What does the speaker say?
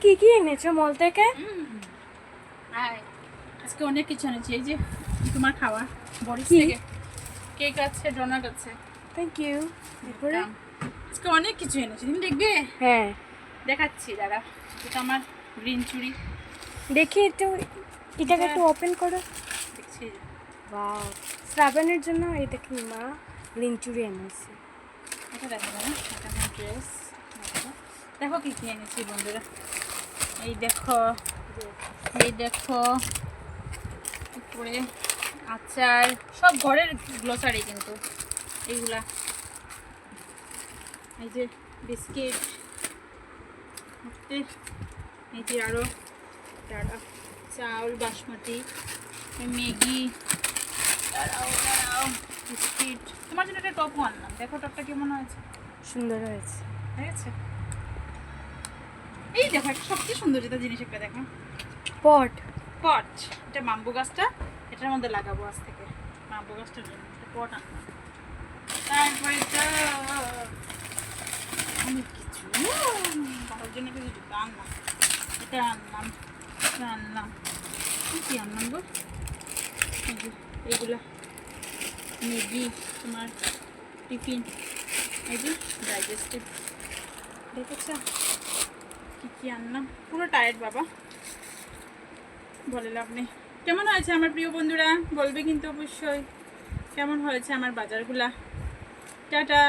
কি কি এনেছো মল থেকে? আজকে অনেক কিছু এনেছি। এই যে তোমার খাওয়া বরিস থেকে কেক আছে, ডোনাট আছে। Thank you. এরপরে আজকে অনেক কিছু এনেছি, তুমি দেখবে? হ্যাঁ দেখাচ্ছি দাঁড়া। এটা আমার গ্রিন চুড়ি, দেখি একটু, এটাকে একটু ওপেন করো। দেখছি। ওয়াও, শ্রাবণের জন্য এই দেখুন মা গ্রিন চুড়ি এনেছে। এটা দেখো দাদা, এটা আমার ড্রেস। দেখো কি কি এনেছি বন্ধুরা। এই দেখো, এই দেখো, উপরে আচার, সব ঘরের গ্লোসারি কিন্তু এইগুলা। এই যে বিস্কিট, এই যে আরো চাউল বাসমতি, ম্যাগি, দাঁড়াও বিস্কিট। তোমার জন্য একটা টপও আনলাম, দেখো টপটা কেমন হয়েছে। সুন্দর হয়েছে। ঠিক আছে, এই দেখো একটা সবচেয়ে সুন্দর যেটা জিনিস একটা দেখো, পট। পট। এটা মাম্বু গাছটা, এটার মধ্যে লাগাবো আজ থেকে। মাম্বু গাছটার জন্য একটা পট আনলাম। তারপরে তো অনেক কিছু, বাবার জন্য কিছু জুতো আনলাম, এটা আনলাম, এটা আনলাম। কি আনলাম গো? এই যে এইগুলা ম্যাগি, তোমার টিফিন, এই যে ডাইজেস্টিভ। দেখেছ কি কি আনলাম? পুরো টায়ার্ড বাবা, বলে লাভ নেই। কেমন হয়েছে আমার প্রিয় বন্ধুরা, বলবে কিন্তু অবশ্যই কেমন হয়েছে আমার বাজারগুলা। টাটা।